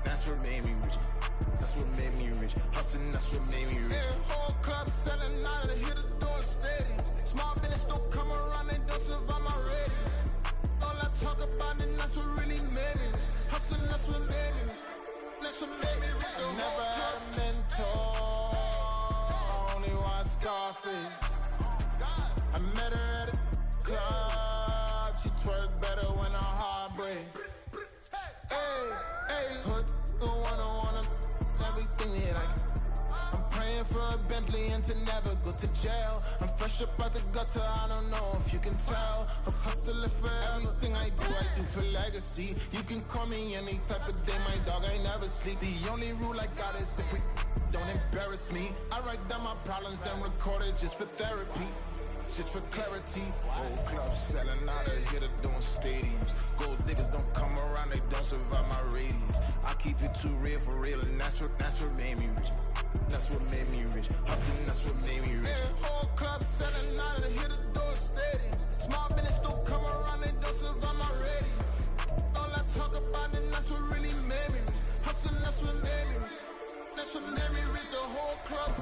that's what made me rich. That's what made me rich. Hustling, that's what made me rich. Yeah, whole club selling out of the hitters doing stadiums. Small business don't come around, they don't survive my ratings. All I talk about, and that's what really made me rich. Hustling, that's what made me rich. That's what made me rich. I never had a mentor, only one Scarface. I met her at a club, she twerk better when her heart breaks. Hey, hood, wanna everything that I'm praying for a Bentley and to never go to jail. I'm fresh up out the gutter, I don't know if you can tell. I'm hustling for everything I do for legacy. You can call me any type of day, my dog, I never sleep. The only rule I got is if we don't embarrass me. I write down my problems, then record it just for therapy. Just for clarity, old clubs selling out of here to doing stadiums. Gold diggers don't come around, they don't survive my ratings. I keep it too real for real, and that's what made me rich. That's what made me rich. Hustling, that's what made me rich. Yeah, whole clubs selling out of here to doing stadiums. Small business don't come around, they don't survive my ratings. All I talk about, and that's what really made me rich. Hustling, that's what made me rich. That's what made me rich. The whole club.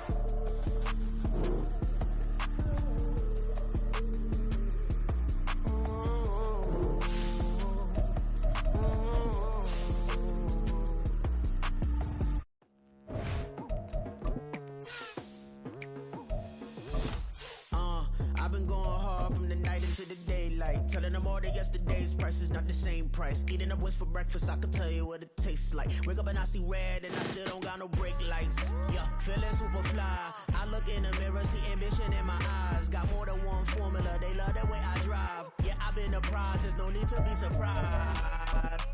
Telling them all that yesterday's price is not the same price. Eating up wings for breakfast, I can tell you what it tastes like. Wake up and I see red and I still don't got no brake lights. Yeah, feeling super fly. I look in the mirror, see ambition in my eyes. Got more than one formula, they love the way I drive. Yeah, I've been apprised, there's no need to be surprised.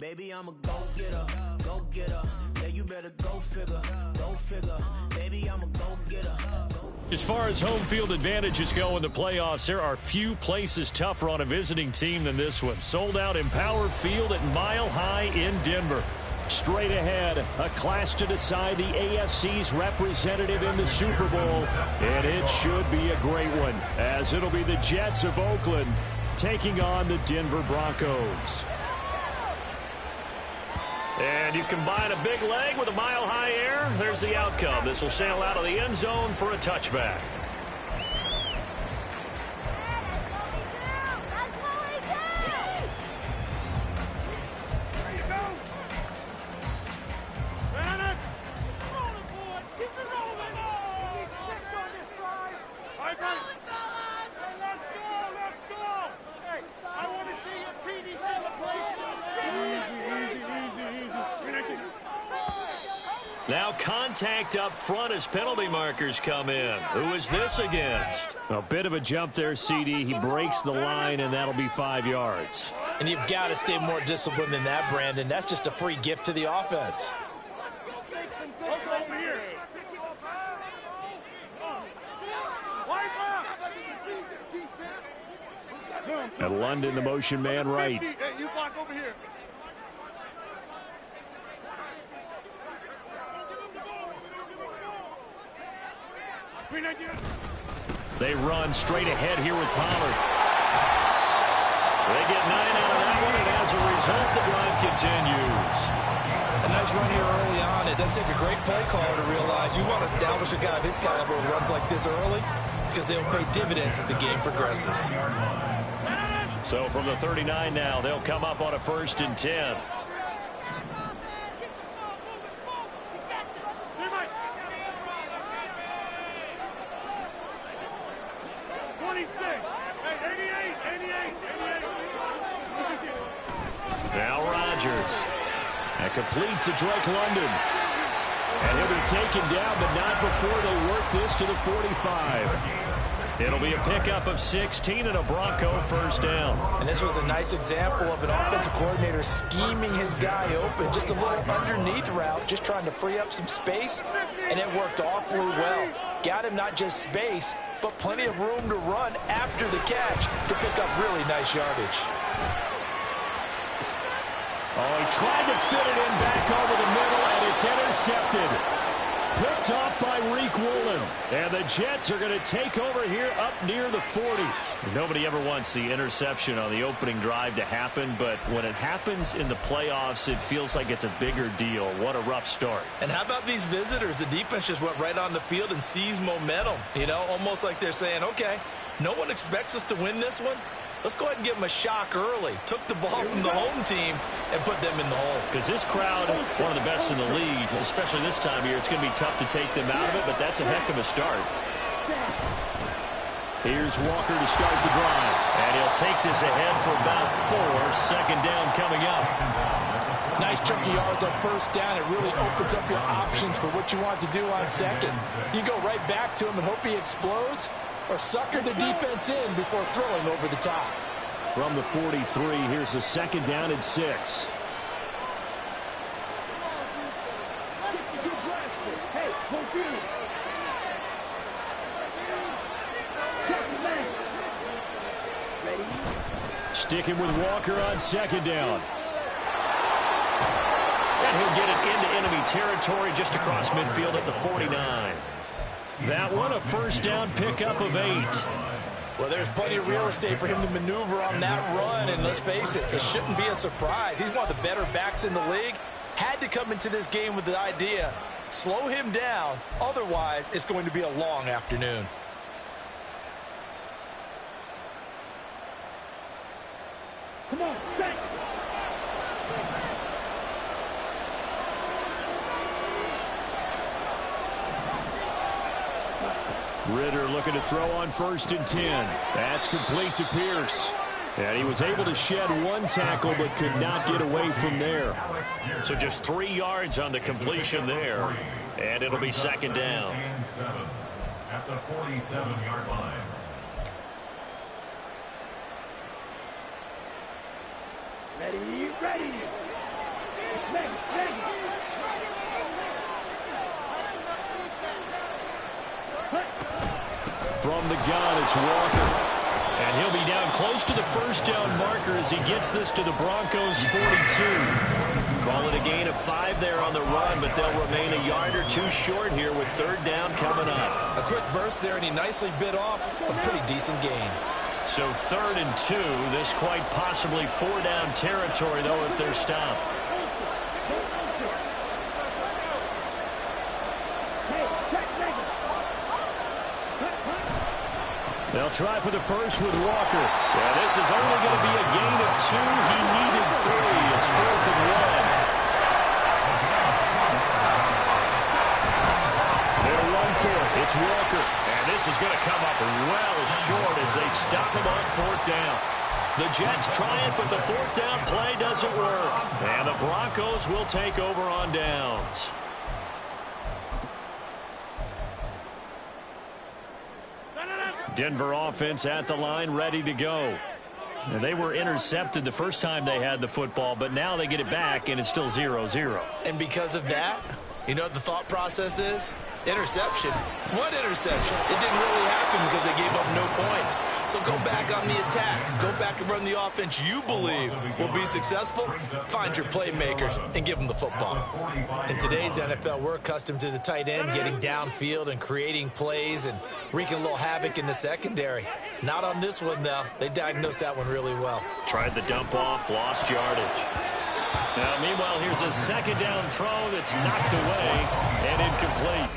Baby, I'm a go-getter, go-getter. Yeah, you better go figure, go figure. Baby, I'm a go-getter. As far as home field advantages go in the playoffs, there are few places tougher on a visiting team than this one. Sold out Empower Field at Mile High in Denver. Straight ahead, a clash to decide the AFC's representative in the Super Bowl. And it should be a great one, as it'll be the Jets of Oakland taking on the Denver Broncos. And you combine a big leg with a mile-high air, there's the outcome. This will sail out of the end zone for a touchback. Now contact up front as penalty markers come in. Who is this against? A bit of a jump there, CD. He breaks the line, and that'll be 5 yards. And you've got to stay more disciplined than that, Brandon. That's just a free gift to the offense. And London, the motion man right. Hey, you block over here. They run straight ahead here with Pollard. They get 9 out of that one, and as a result, the drive continues. A nice run here early on. It doesn't take a great play caller to realize you want to establish a guy of his caliber with runs like this early, because they'll pay dividends as the game progresses. So from the 39 now, they'll come up on a 1st and 10. Now Rodgers. And complete to Drake London. And he'll be taken down, but not before they work this to the 45. It'll be a pickup of 16 and a Bronco first down. And this was a nice example of an offensive coordinator scheming his guy open. Just a little underneath route, just trying to free up some space. And it worked awfully well. Got him not just space, but plenty of room to run after the catch to pick up really nice yardage. Oh, he tried to fit it in back over the middle, and it's intercepted. picked off by Reek Woolen. And the Jets are going to take over here up near the 40. Nobody ever wants the interception on the opening drive to happen, but when it happens in the playoffs, it feels like it's a bigger deal. What a rough start. And how about these visitors? The defense just went right on the field and seized momentum. You know, almost like they're saying, okay, no one expects us to win this one. Let's go ahead and give them a shock early. Took the ball from the home team and put them in the hole. Because this crowd, one of the best in the league, especially this time of year, it's going to be tough to take them out of it, but that's a heck of a start. Here's Walker to start the drive. And he'll take this ahead for about 4. Second down coming up. Nice chunk of yards on first down. It really opens up your options for what you want to do on second. You go right back to him and hope he explodes, or sucker the defense in before throwing over the top. From the 43, here's a second down and 6. Sticking with Walker on second down. And he'll get it into enemy territory just across midfield at the 49. That one, a first down pickup of 8. Well, there's plenty of real estate for him to maneuver on that run, and let's face it, it shouldn't be a surprise. He's one of the better backs in the league. Had to come into this game with the idea, slow him down, otherwise it's going to be a long afternoon. Come on, set. Ritter looking to throw on 1st and 10. That's complete to Pierce. And he was able to shed one tackle but could not get away from there. So just 3 yards on the completion there. And it'll be second down. At the 47-yard line. Ready, ready. Ready. From the gun, it's Walker. And he'll be down close to the first down marker as he gets this to the Broncos' 42. Call it a gain of 5 there on the run, but they'll remain a yard or 2 short here with third down coming up. A quick burst there, and he nicely bit off a pretty decent gain. So 3rd and 2. This quite possibly 4-down territory, though, if they're stopped. They'll try for the first with Walker. Yeah, this is only going to be a gain of 2. He needed 3. It's 4th and 1. They'll run for it. It's Walker. And this is going to come up well short as they stop him on 4th down. The Jets try it, but the 4th down play doesn't work. And the Broncos will take over on downs. Denver offense at the line, ready to go. And they were intercepted the first time they had the football, but now they get it back, and it's still 0-0. And because of that, you know what the thought process is? Interception. What interception? It didn't really happen because they gave up no points. So go back on the attack. Go back and run the offense you believe will be successful. Find your playmakers and give them the football. In today's NFL, we're accustomed to the tight end getting downfield and creating plays and wreaking a little havoc in the secondary. Not on this one, though. They diagnosed that one really well. Tried the dump off, lost yardage. Now, meanwhile, here's a second down throw that's knocked away and incomplete.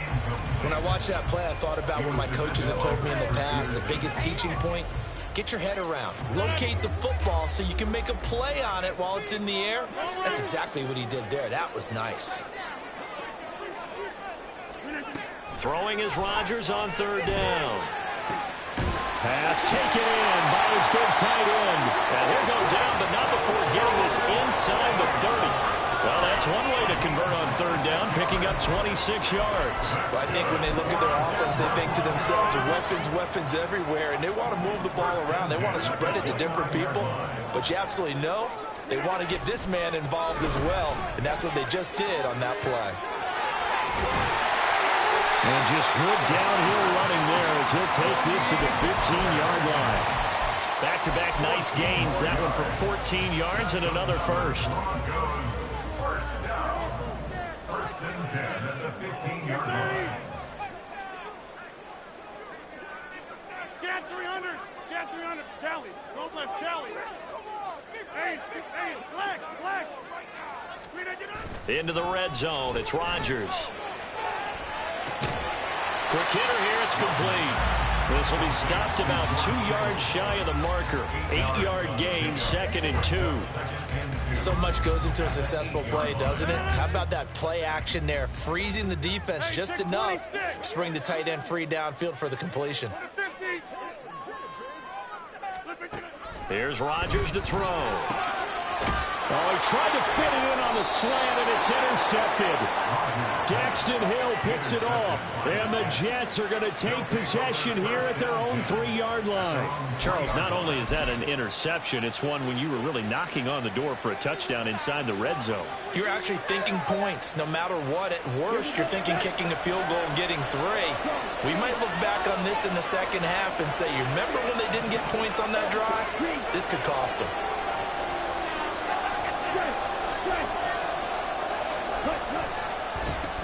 When I watched that play, I thought about what my coaches had told me in the past. The biggest teaching point, get your head around. Locate the football so you can make a play on it while it's in the air. That's exactly what he did there. That was nice. Throwing is Rodgers on 3rd down. Pass taken in by his big tight end. And he'll go down, but not before getting this inside the 30. Well, that's one way to convert on 3rd down, picking up 26 yards. Well, I think when they look at their offense, they think to themselves, weapons everywhere, and they want to move the ball around. They want to spread it to different people. But you absolutely know they want to get this man involved as well, and that's what they just did on that play. And just good downhill running there as he'll take this to the 15-yard line. Back-to-back nice gains. That one for 14 yards and another first. First and 10 at the 15-yard line. Get 300. Get 300. Kelly. Don't let Kelly. Hey, black. Into the red zone. It's Rodgers. Quick hitter here. It's complete. This will be stopped about 2 yards shy of the marker. 8-yard gain, 2nd and 2. So much goes into a successful play, doesn't it? How about that play action there? Freezing the defense just enough to bring the tight end free downfield for the completion. Here's Rodgers to throw. Oh, he tried to fit it in on the slant, and it's intercepted. Daxton Hill picks it off, and the Jets are going to take possession here at their own 3-yard line. Charles, not only is that an interception, it's one when you were really knocking on the door for a touchdown inside the red zone. You're actually thinking points. No matter what, at worst, you're thinking kicking a field goal and getting 3. We might look back on this in the second half and say, you remember when they didn't get points on that drive? This could cost them.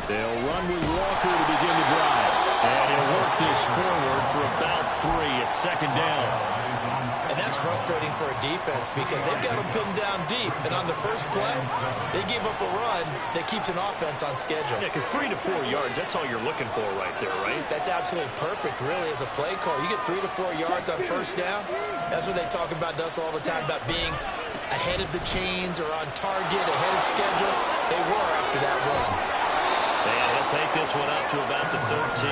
They'll run with Walker to begin the drive. And he'll work this forward for about 3. It's 2nd down. And that's frustrating for a defense because they've got them pinned down deep. And on the first play, they gave up a run that keeps an offense on schedule. Yeah, because 3 to 4 yards, that's all you're looking for right there, right? That's absolutely perfect, really, as a play call. You get 3 to 4 yards on first down. That's what they talk about us all the time, about being ahead of the chains or on target, ahead of schedule. They were after that run. And he'll take this one up to about the 13.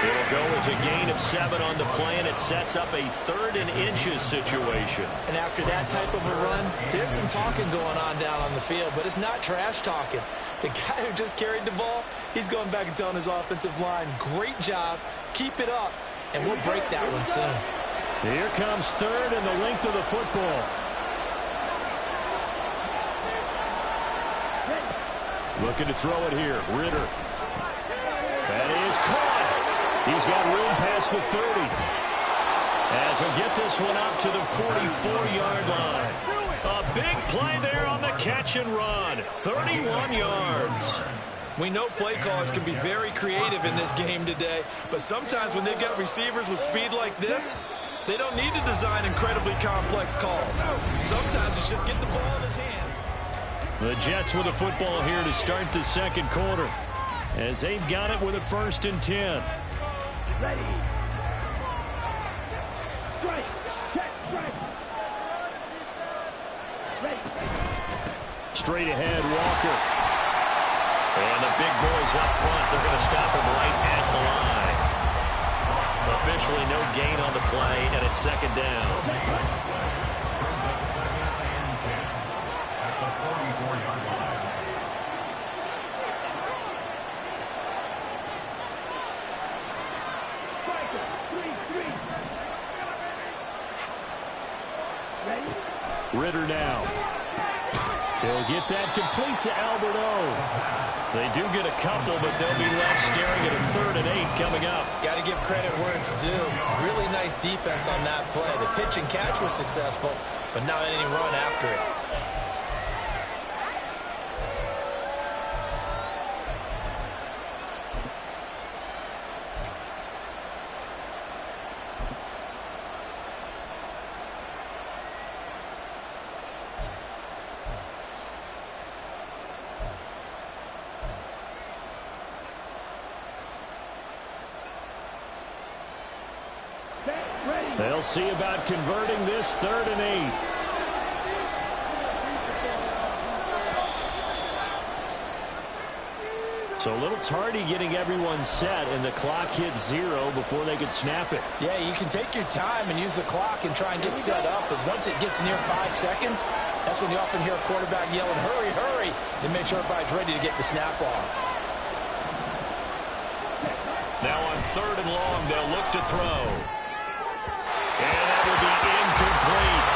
It'll go as a gain of 7 on the play, and it sets up a 3rd and inches situation. And after that type of a run, there's some talking going on down on the field, but it's not trash talking. The guy who just carried the ball, he's going back and telling his offensive line, great job, keep it up, and we'll break that one soon. Here comes 3rd and the length of the football. Looking to throw it here. Ritter. That is caught. He's got room past the 30. As he'll get this one up to the 44-yard line. A big play there on the catch and run. 31 yards. We know play callers can be very creative in this game today, but sometimes when they've got receivers with speed like this, they don't need to design incredibly complex calls. Sometimes it's just get the ball in his hands. The Jets with the football here to start the 2nd quarter, as they've got it with a 1st and 10. Ready. Strike. Check. Strike. Ready. Straight ahead, Walker. And the big boys up front, they're going to stop him right at the line. Officially no gain on the play, and it's 2nd down. Ritter now. He'll get that complete to Albert O. They do get a couple, but they'll be left staring at a 3rd and 8 coming up. Got to give credit where it's due. Really nice defense on that play. The pitch and catch was successful, but not any run after it. They'll see about converting this 3rd and 8. So a little tardy getting everyone set, and the clock hits 0 before they could snap it. Yeah, you can take your time and use the clock and try and get set up, but once it gets near 5 seconds, that's when you often hear a quarterback yelling, hurry, hurry, to make sure everybody's ready to get the snap off. Now on 3rd and long, they'll look to throw. And that will be incomplete.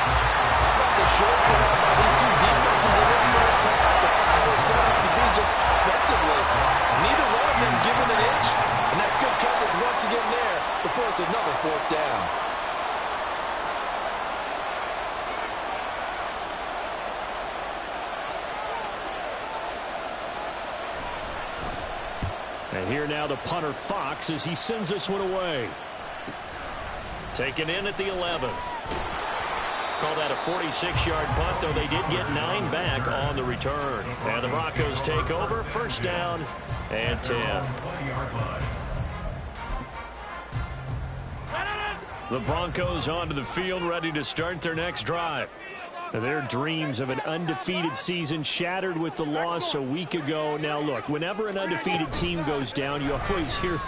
The short ball, these two defenses in this first half, the powers don't have to be just offensively. Neither one of them giving an inch, and that's good coverage once again there before it's another 4th down. Here now the punter Fox as he sends this one away. Taken in at the 11. Call that a 46-yard punt, though they did get 9 back on the return. And the Broncos take over, first down and 10. The Broncos onto the field, ready to start their next drive. Their dreams of an undefeated season shattered with the loss a week ago. Now, look, whenever an undefeated team goes down, you always hear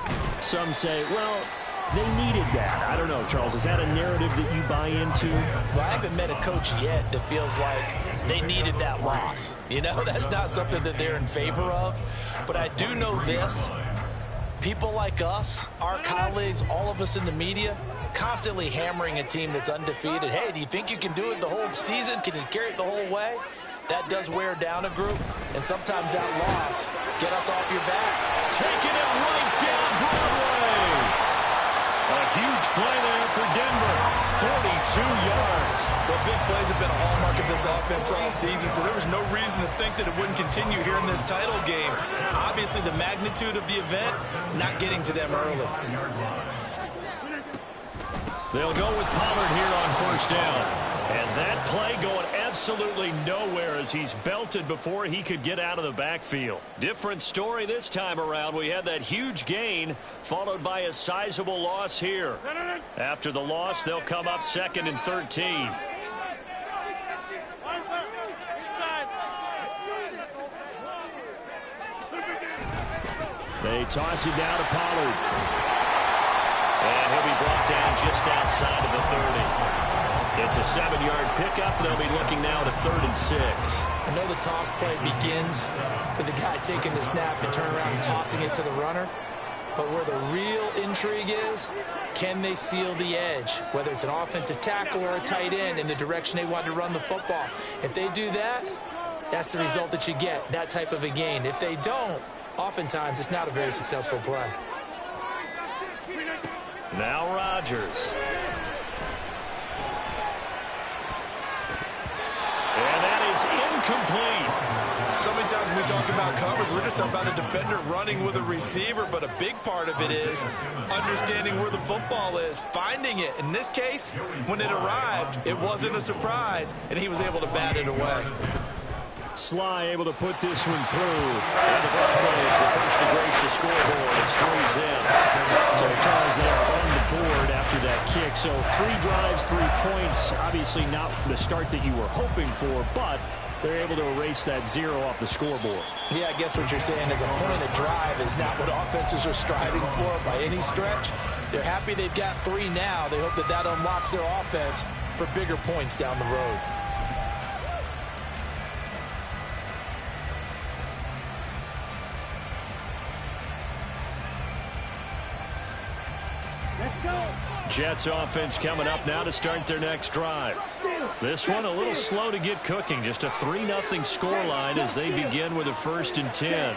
some say, well, they needed that. I don't know, Charles. Is that a narrative that you buy into? Well, I haven't met a coach yet that feels like they needed that loss. You know, that's not something that they're in favor of. But I do know this. People like us, our colleagues, all of us in the media, constantly hammering a team that's undefeated. Hey, do you think you can do it the whole season? Can you carry it the whole way? That does wear down a group, and sometimes that loss get us off your back. Taking it right down Broadway. A huge play there for Denver. 42 yards. Well, big plays have been a hallmark of this offense all season, so there was no reason to think that it wouldn't continue here in this title game. Obviously, the magnitude of the event, not getting to them early. They'll go with Pollard here on first down. And that play going absolutely nowhere as he's belted before he could get out of the backfield. Different story this time around. We had that huge gain followed by a sizable loss here. After the loss, they'll come up 2nd and 13. They toss it down to Pollard. And he'll be brought down just outside of the 30. It's a 7-yard pickup. They'll be looking now to 3rd and 6. I know the toss play begins with the guy taking the snap and turn around and tossing it to the runner. But where the real intrigue is, can they seal the edge? Whether it's an offensive tackle or a tight end in the direction they want to run the football. If they do that, that's the result that you get, that type of a gain. If they don't, oftentimes it's not a very successful play. Now Rodgers. And that is incomplete. So many times when we talk about coverage, we're just about a defender running with a receiver, but a big part of it is understanding where the football is, finding it. In this case, when it arrived, it wasn't a surprise, and he was able to bat it away. Sly able to put this one through. And the Broncos, the first to grace the scoreboard. It's 3's in. So Charles, they are on the board after that kick. So 3 drives, 3 points. Obviously not the start that you were hoping for, but they're able to erase that 0 off the scoreboard. Yeah, I guess what you're saying is a point of drive is not what offenses are striving for by any stretch. They're happy they've got 3 now. They hope that that unlocks their offense for bigger points down the road. Jets offense coming up now to start their next drive. This one a little slow to get cooking. Just a 3-0 scoreline as they begin with a 1st and 10.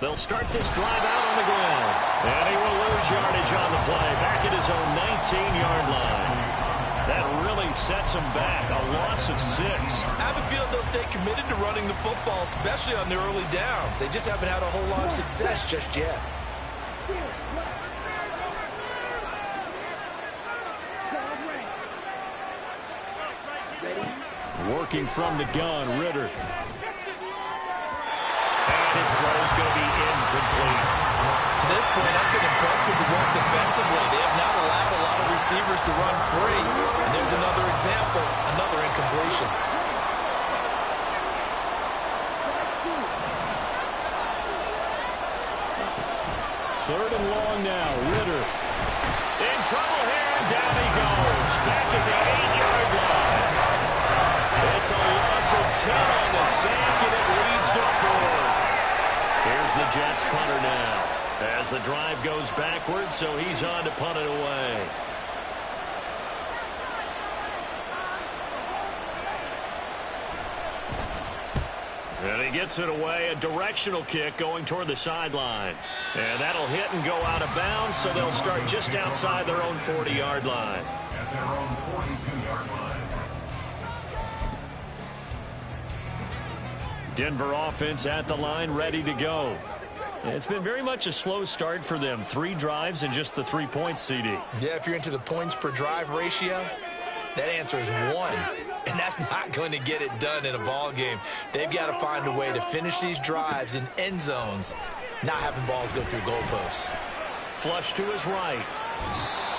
They'll start this drive out on the ground. And he will lose yardage on the play. Back at his own 19-yard line. That really sets him back. A loss of 6. I have a feeling they'll stay committed to running the football, especially on the early downs. They just haven't had a whole lot of success just yet. Working from the gun, Ritter. And his throw is going to be incomplete. To this point, I've been impressed with the work defensively. They have not allowed a lot of receivers to run free. And there's another example, another incompletion. 3rd and long now, Ritter. In trouble here, and down he goes. Back at the 8-yard line. It's a loss of 10 on the sack, and it leads to 4th. Here's the Jets punter now. As the drive goes backwards, so he's on to punt it away. And he gets it away, a directional kick going toward the sideline. And that'll hit and go out of bounds, so they'll start just outside their own 40-yard line. At their own 42-yard line. Denver offense at the line, ready to go. It's been very much a slow start for them. 3 drives and just the 3 points, CD. Yeah, if you're into the points per drive ratio, that answer is 1. And that's not going to get it done in a ball game. They've got to find a way to finish these drives in end zones, not having balls go through goalposts. Flush to his right.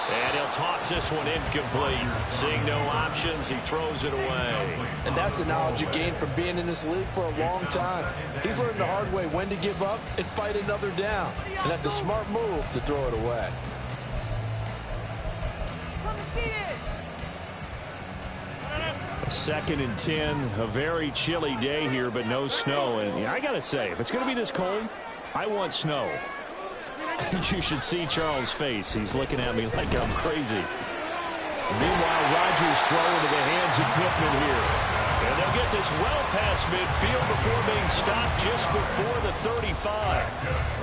And he'll toss this one incomplete. Seeing no options, he throws it away. And that's the knowledge you gain from being in this league for a long time. He's learned the hard way when to give up and fight another down. And that's a smart move to throw it away. Second and 10, a very chilly day here, but no snow. And I got to say, if it's going to be this cold, I want snow. You should see Charles' face. He's looking at me like I'm crazy. Meanwhile, Rodgers throwing to the hands of Pittman here. And they'll get this well past midfield before being stopped just before the 35.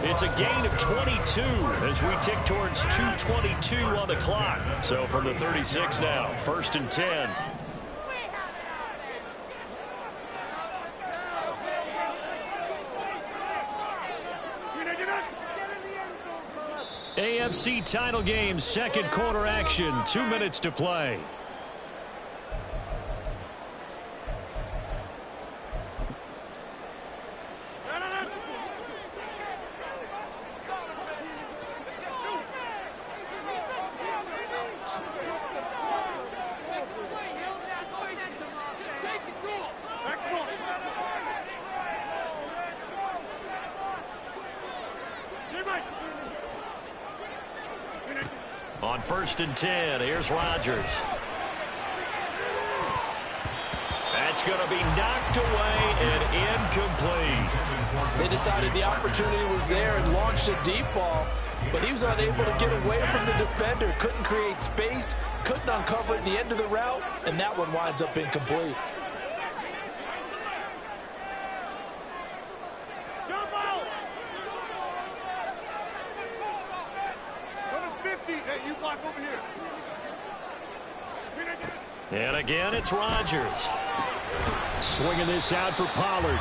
It's a gain of 22 as we tick towards 2:22 on the clock. So from the 36 now, 1st and 10. AFC title game, second quarter action, 2 minutes to play. On 1st and 10, here's Rodgers. That's going to be knocked away and incomplete. They decided the opportunity was there and launched a deep ball, but he was unable to get away from the defender. Couldn't create space, couldn't uncover at the end of the route, and that one winds up incomplete. And again, it's Rodgers. Swinging this out for Pollard.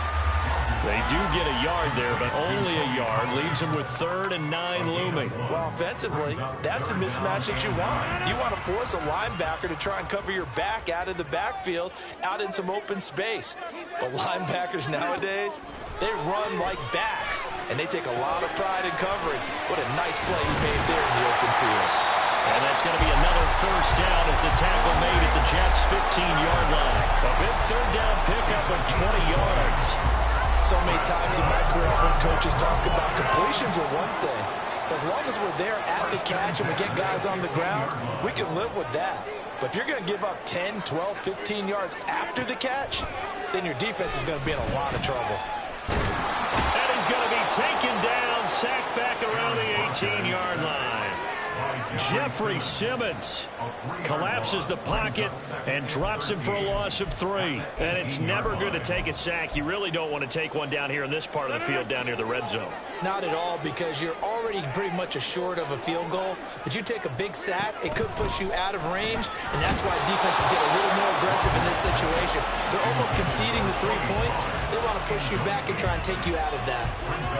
They do get a yard there, but only a yard. Leaves them with 3rd and 9 looming. Well, offensively, that's the mismatch that you want. You want to force a linebacker to try and cover your back out of the backfield, out in some open space. But linebackers nowadays, they run like backs, and they take a lot of pride in covering. What a nice play he made there in the open field. And that's going to be another 1st down as the tackle made at the Jets' 15-yard line. A big 3rd down pickup of 20 yards. So many times in my career, I've heard coaches talk about completions are one thing. As long as we're there at the catch and we get guys on the ground, we can live with that. But if you're going to give up 10, 12, 15 yards after the catch, then your defense is going to be in a lot of trouble. And he's going to be taken down, sacked back around the 18-yard line. Jeffrey Simmons collapses the pocket and drops him for a loss of 3. And it's never good to take a sack. You really don't want to take one down here in this part of the field, down near the red zone. Not at all, because you're already pretty much assured of a field goal. But you take a big sack, it could push you out of range, and that's why defenses get a little more aggressive in this situation. They're almost conceding the 3 points. They want to push you back and try and take you out of that.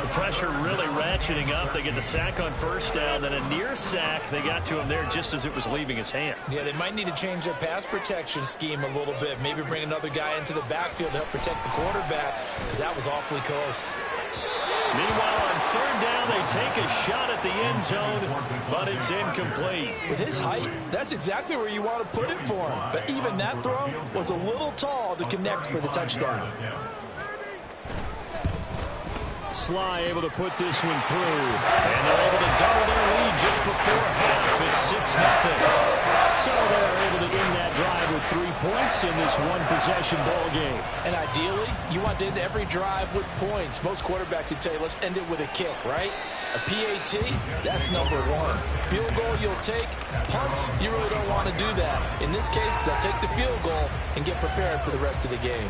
The pressure really ratcheting up. They get the sack on 1st down, then a near sack. They got to him there just as it was leaving his hand. Yeah, they might need to change their pass protection scheme a little bit. Maybe bring another guy into the backfield to help protect the quarterback, because that was awfully close. Meanwhile, on 3rd down, they take a shot at the end zone, but it's incomplete. With his height, that's exactly where you want to put it for him. But even that throw was a little tall to connect for the touchdown. Sly able to put this one through, and they're able to double their lead just before half. It's 6-0. So they're able to end that drive with 3 points in this one-possession ball game. And ideally, you want to end every drive with points. Most quarterbacks would tell you, let's end it with a kick, right? A PAT, that's number 1. Field goal you'll take. Punts, you really don't want to do that. In this case, they'll take the field goal and get prepared for the rest of the game.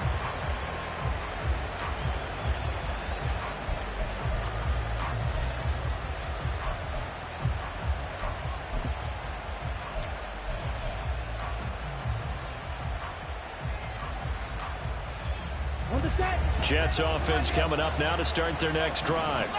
Jets offense coming up now to start their next drive.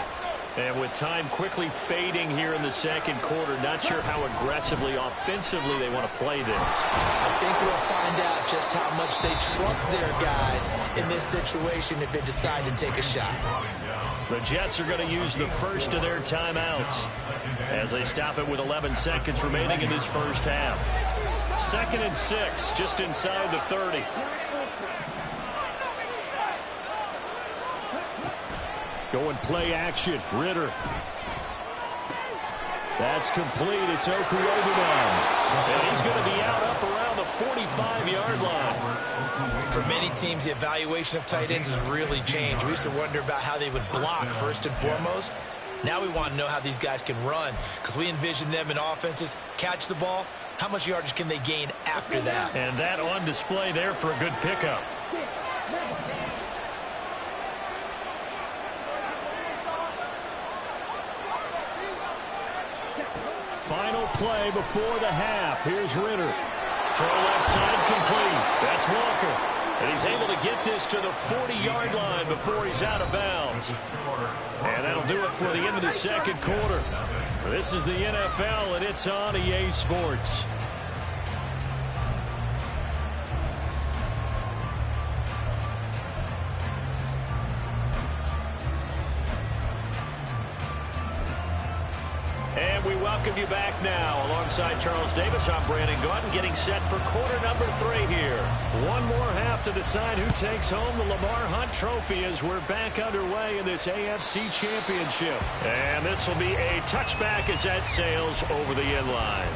And with time quickly fading here in the second quarter, not sure how aggressively, offensively they want to play this. I think we'll find out just how much they trust their guys in this situation if they decide to take a shot. The Jets are going to use the first of their timeouts as they stop it with 11 seconds remaining in this first half. 2nd and 6, just inside the 30. Going play action. Ritter. That's complete. It's Okuwebunam. And he's going to be out up around the 45-yard line. For many teams, the evaluation of tight ends has really changed. We used to wonder about how they would block first and foremost. Now we want to know how these guys can run because we envision them in offenses, catch the ball. How much yardage can they gain after that? And that on display there for a good pickup. Final play before the half. Here's Ritter. Throw left side complete. That's Walker. And he's able to get this to the 40-yard line before he's out of bounds. And that'll do it for the end of the second quarter. This is the NFL, and it's on EA Sports. And we welcome you back now. Alongside Charles Davis, I'm Brandon Gaudin, getting set for quarter number 3 here. One more half to decide who takes home the Lamar Hunt Trophy as we're back underway in this AFC Championship. And this will be a touchback as that sails over the end line.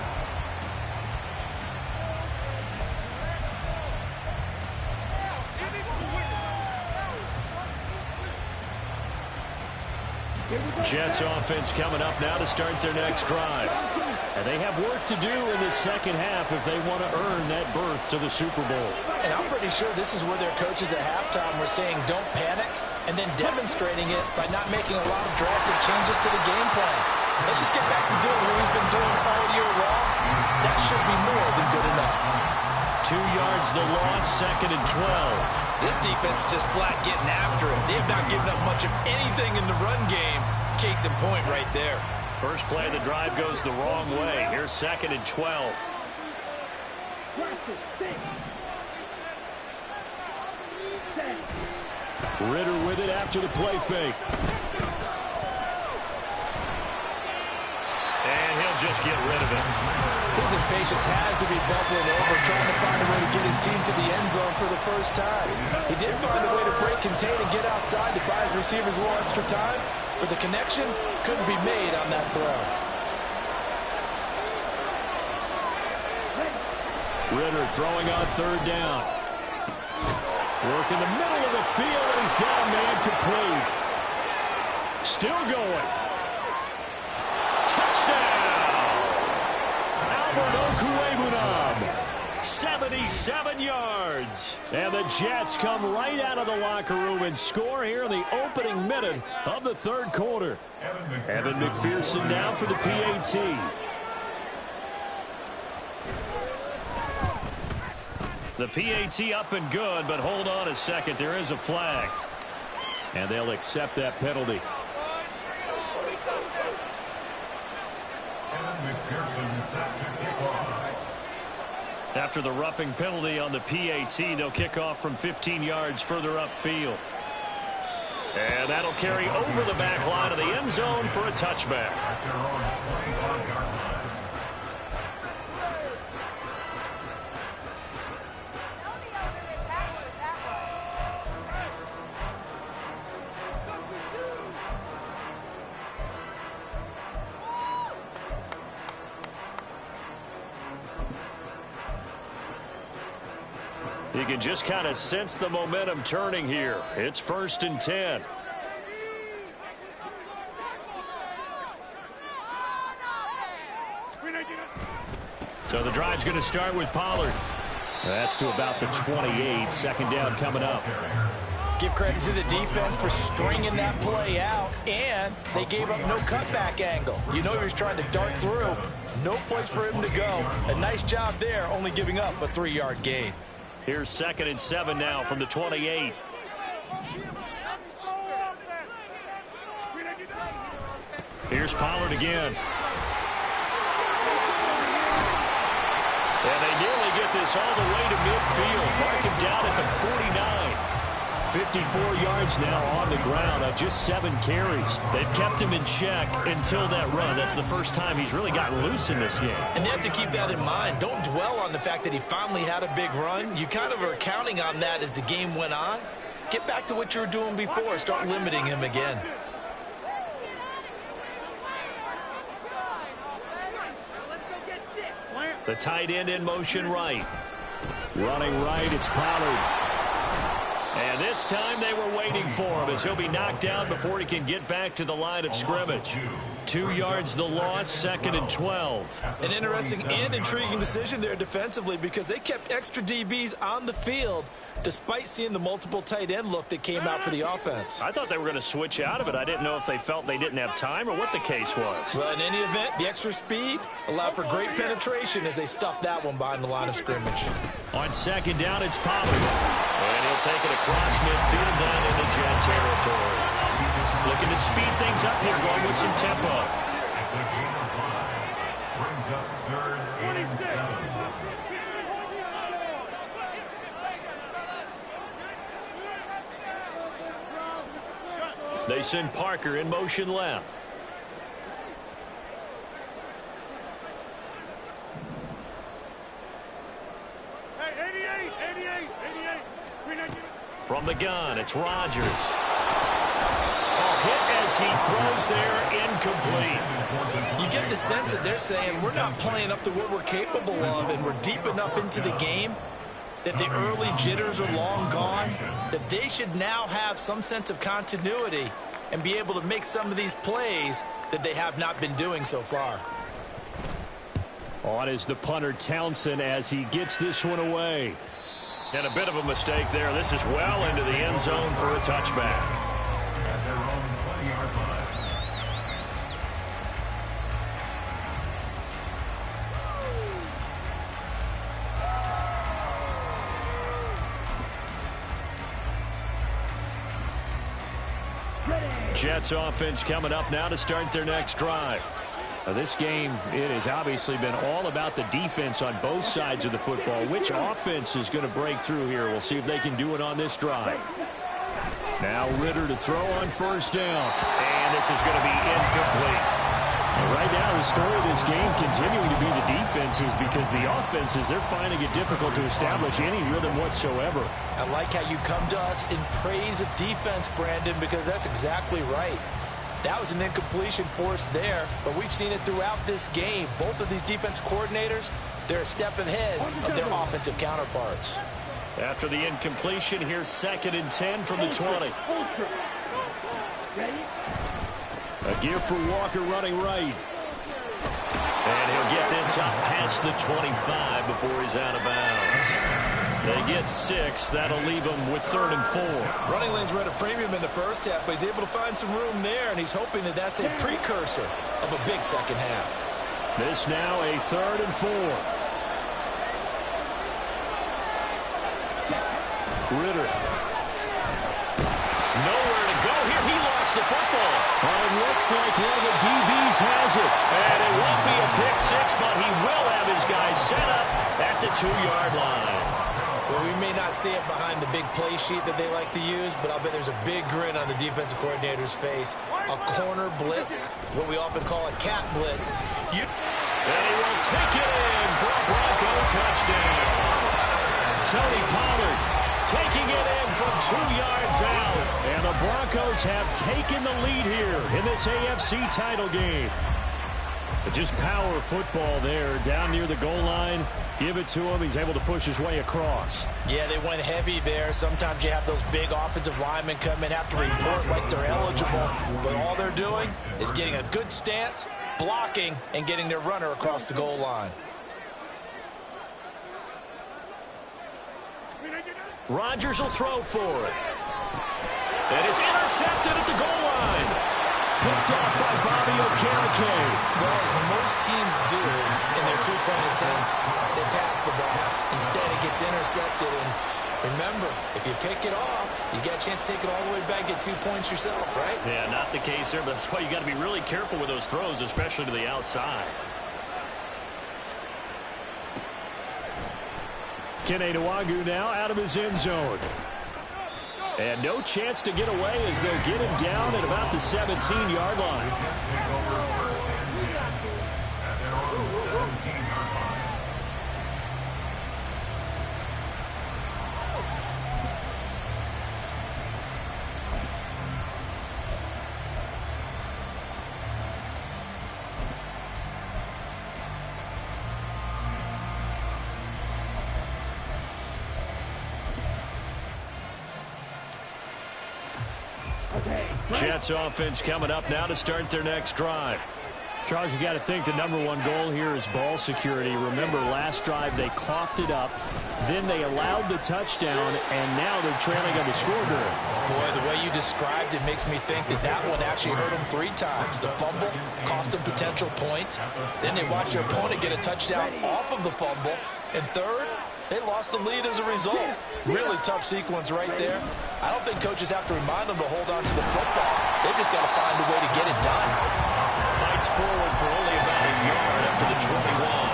Jets offense coming up now to start their next drive. And they have work to do in the second half if they want to earn that berth to the Super Bowl. And I'm pretty sure this is where their coaches at halftime were saying don't panic and then demonstrating it by not making a lot of drastic changes to the game plan. Let's just get back to doing what we've been doing all year long. That should be more than good enough. 2 yards the loss, 2nd and 12. This defense is just flat getting after it. They have not given up much of anything in the run game. Case in point right there. First play of the drive goes the wrong way. Here's 2nd and 12. Ritter with it after the play fake. And he'll just get rid of it. His impatience has to be bubbling over, trying to find a way to get his team to the end zone for the first time. He did find a way to break, contain, and get outside to buy his receivers a little extra time, but the connection couldn't be made on that throw. Ritter throwing on 3rd down. Work in the middle of the field, and he's got a man complete. Still going. Touchdown! Okuwebunam, 77 yards. And the Jets come right out of the locker room and score here in the opening minute of the 3rd quarter. Evan McPherson now for the PAT. The PAT up and good, but hold on a second. There is a flag. And they'll accept that penalty. After the roughing penalty on the PAT, they'll kick off from 15 yards further upfield. And that'll carry over the back line of the end zone for a touchback. You can just kind of sense the momentum turning here. It's 1st and 10. So the drive's going to start with Pollard. That's to about the 28. 2nd down coming up. Give credit to the defense for stringing that play out, and they gave up no cutback angle. You know he was trying to dart through. No place for him to go. A nice job there, only giving up a 3-yard gain. Here's 2nd and 7 now from the 28. Here's Pollard again. And they nearly get this all the way to midfield. Mark him down at the 49. 54 yards now on the ground on just 7 carries. They've kept him in check until that run. That's the first time he's really gotten loose in this game. And they have to keep that in mind. Don't dwell on the fact that he finally had a big run. You kind of are counting on that as the game went on. Get back to what you were doing before. Start limiting him again. The tight end in motion right. Running right, it's Pollard. And this time they were waiting for him as he'll be knocked down before he can get back to the line of scrimmage. 2 yards the loss, 2nd and 12. An interesting and intriguing decision there defensively because they kept extra DBs on the field despite seeing the multiple tight end look that came out for the offense. I thought they were going to switch out of it. I didn't know if they felt they didn't have time or what the case was. Well, in any event, the extra speed allowed for great penetration as they stuffed that one behind the line of scrimmage. On 2nd down, it's Pollard. And he'll take it across midfield down into Jet territory. Looking to speed things up here, going with some tempo. Brings up 3rd and 7. They send Parker in motion left. Hey, 88. From the gun, it's Rodgers. Hit as he throws there, incomplete. You get the sense that they're saying we're not playing up to what we're capable of and we're deep enough into the game that the early jitters are long gone, that they should now have some sense of continuity and be able to make some of these plays that they have not been doing so far. On is the punter Townsend as he gets this one away. And a bit of a mistake there. This is well into the end zone for a touchback. At their own 20-yard line. Jets offense coming up now to start their next drive. This game, it has obviously been all about the defense on both sides of the football. Which offense is going to break through here? We'll see if they can do it on this drive. Now Ritter to throw on 1st down. And this is going to be incomplete. Right now, the story of this game continuing to be the defenses because the offenses, they're finding it difficult to establish any rhythm whatsoever. I like how you come to us in praise of defense, Brandon, because that's exactly right. That was an incompletion forced there, but we've seen it throughout this game. Both of these defense coordinators, they're a step ahead of their offensive counterparts. After the incompletion, here's 2nd and 10 from the 20. A give for Walker running right. And he'll get this up past the 25 before he's out of bounds. They get 6. That'll leave him with 3rd and 4. Running lanes were at a premium in the first half, but he's able to find some room there, and he's hoping that that's a precursor of a big second half. This now a 3rd and 4. Ritter. Nowhere to go here. He lost the football. And it looks like one of the DBs has it. And it won't be a pick 6, but he will have his guys set up at the 2-yard line. Well, we may not see it behind the big play sheet that they like to use, but I'll bet there's a big grin on the defensive coordinator's face. A corner blitz, what we often call a cat blitz. And he will take it in for a Bronco touchdown. Tony Pollard taking it in from 2 yards out. And the Broncos have taken the lead here in this AFC title game. But just power football there down near the goal line. Give it to him. He's able to push his way across. Yeah, they went heavy there. Sometimes you have those big offensive linemen come in, have to report like they're eligible. But all they're doing is getting a good stance, blocking, and getting their runner across the goal line. Rodgers will throw for it. And it's intercepted at the goal line. Picked off by Bobby Okereke. Well, as most teams do in their two-point attempt, they pass the ball. Instead, it gets intercepted. And remember, if you pick it off, You got a chance to take it all the way back, get 2 points yourself, right? Yeah, not the case there, but that's why you got to be really careful with those throws, especially to the outside. Kene Nwagu now out of his end zone. And no chance to get away as they'll get him down at about the 17-yard line. Jets offense coming up now to start their next drive. Charles, you got to think the #1 goal here is ball security. Remember, last drive they coughed it up, then they allowed the touchdown, and now they're trailing on the scoreboard. Boy, the way you described it makes me think that that one actually hurt them 3 times. The fumble cost them potential points. Then they watched their opponent get a touchdown off of the fumble. And third, they lost the lead as a result. Really tough sequence right there. I don't think coaches have to remind them to hold on to the football. They've just got to find a way to get it done. Fights forward for only about a yard up to the 21.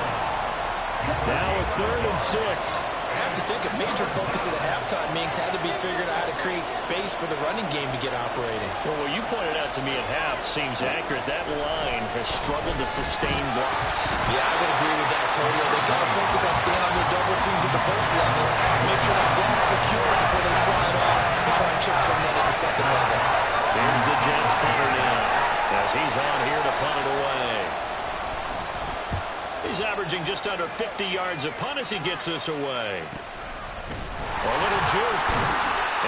Now a 3rd and 6. I have to think a major focus at the halftime meetings had to be figuring out how to create space for the running game to get operating. Well, what you pointed out to me at half seems accurate. That line has struggled to sustain blocks. Yeah, I would agree with that totally. They've got to focus on staying on their double teams at the first level, make sure that block's secure before they slide off and try and chip someone at the second level. Here's the Jets punter now as he's on here to punt it away. He's averaging just under 50 yards a punt as he gets this away. A little juke.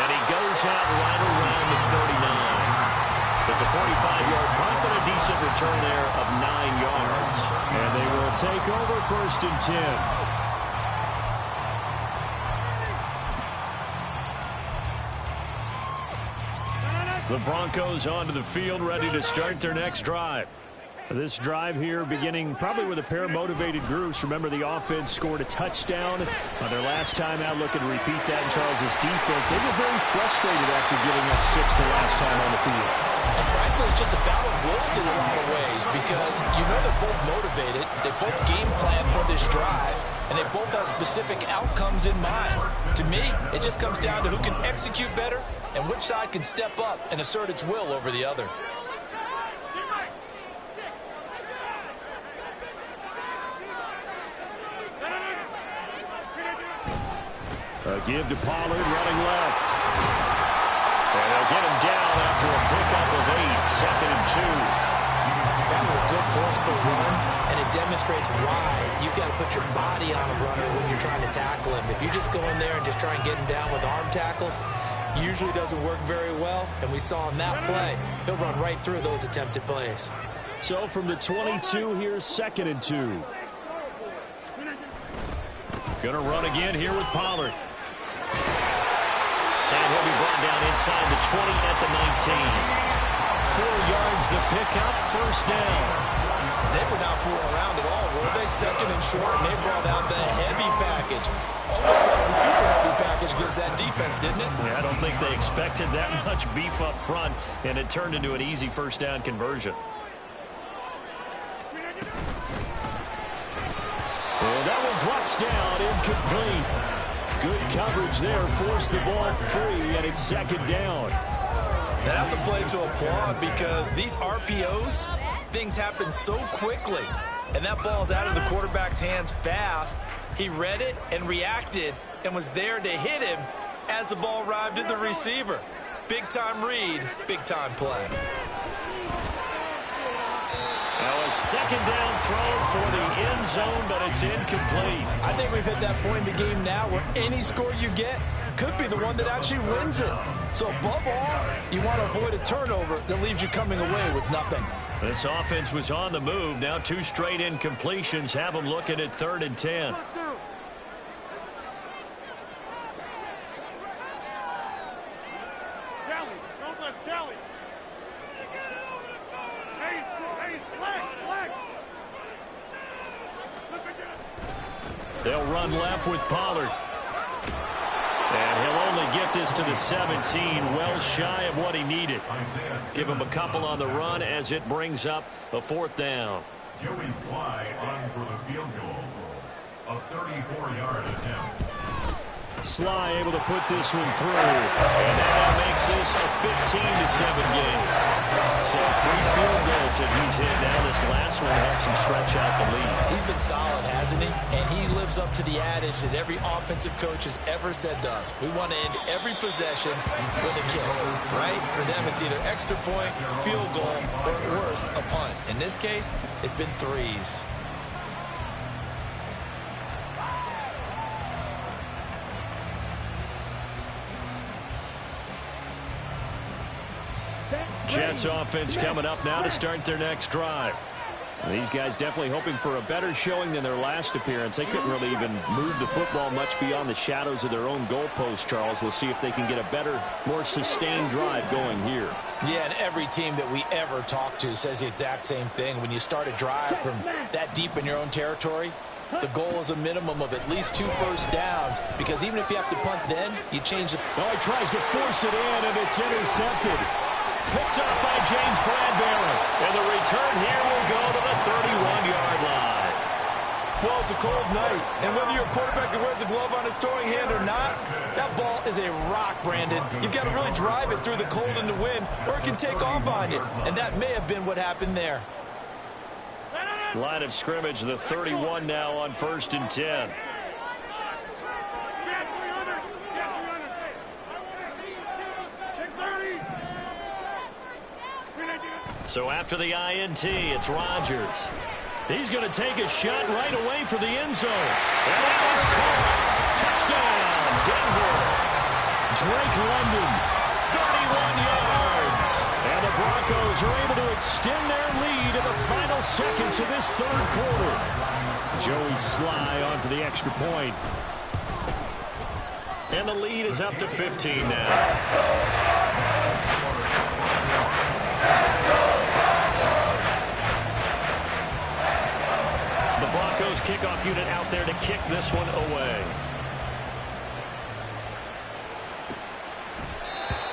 And he goes out right around the 39. It's a 45-yard punt, but a decent return there of 9 yards. And they will take over 1st and 10. The Broncos onto the field, ready to start their next drive. This drive here beginning probably with a pair of motivated groups. Remember, the offense scored a touchdown on their last time out, looking to repeat that in Charles's defense. They were very frustrated after giving up 6 the last time on the field. And frankly, it's just a battle of wills in a lot of ways because you know they're both motivated. They both game plan for this drive, and they both have specific outcomes in mind. To me, it just comes down to who can execute better and which side can step up and assert its will over the other. A give to Pollard, running left. And they'll get him down after a pickup of 8, 2nd and 2. That was a good forceful run, and it demonstrates why you've got to put your body on a runner when you're trying to tackle him. If you just go in there and just try and get him down with arm tackles, usually doesn't work very well, and we saw in that play, he'll run right through those attempted plays. So from the 22, here's 2nd and 2. Gonna run again here with Pollard. And he'll be brought down inside the 20 at the 19. 4 yards the pickup, 1st down. They were not fooling around at all, were they? 2nd and short, and they brought out the heavy package. Almost like the super heavy package against that defense, didn't it? Yeah, I don't think they expected that much beef up front, and it turned into an easy 1st down conversion. And that one drops down, incomplete. Good coverage there, forced the ball free, and it's 2nd down. Now that's a play to applaud because these RPOs, things happen so quickly. And that ball's out of the quarterback's hands fast. He read it and reacted and was there to hit him as the ball arrived at the receiver. Big-time read, big-time play. Now a 2nd down throw for the end zone, but it's incomplete. I think we've hit that point in the game now where any score you get could be the one that actually wins it. So above all, you want to avoid a turnover that leaves you coming away with nothing. This offense was on the move. Now 2 straight incompletions have them looking at 3rd and 10. They'll run left with Pollard. And he'll only get this to the 17, well shy of what he needed. Give him a couple on the run as it brings up a 4th down. Joey Sly on for the field goal. A 34-yard attempt. Sly able to put this one through, and that makes this a 15-7 game. So 3 field goals that he's hit now. This last one helps him stretch out the lead. He's been solid, hasn't he? And he lives up to the adage that every offensive coach has ever said to us. We want to end every possession with a kick, right? For them, it's either extra point, field goal, or at worst, a punt. In this case, it's been 3s. Jets offense coming up now to start their next drive. These guys definitely hoping for a better showing than their last appearance. They couldn't really even move the football much beyond the shadows of their own goalpost, Charles. We'll see if they can get a better, more sustained drive going here. Yeah, and every team that we ever talk to says the exact same thing. When you start a drive from that deep in your own territory, the goal is a minimum of at least 2 first downs, because even if you have to punt then, you change the... Oh, he tries to force it in, and it's intercepted. Picked up by James Bradbury. And the return here will go to the 31-yard line. Well, it's a cold night, and whether you're a quarterback that wears a glove on his throwing hand or not, that ball is a rock, Brandon. You've got to really drive it through the cold and the wind, or it can take off on you. And that may have been what happened there. Line of scrimmage, the 31 now on 1st and 10. So after the INT, it's Rodgers. He's going to take a shot right away for the end zone. And that is caught. Touchdown, Denver. Drake London, 31 yards. And the Broncos are able to extend their lead in the final seconds of this 3rd quarter. Joey Sly on for the extra point. And the lead is up to 15 now. Broncos kickoff unit out there to kick this one away.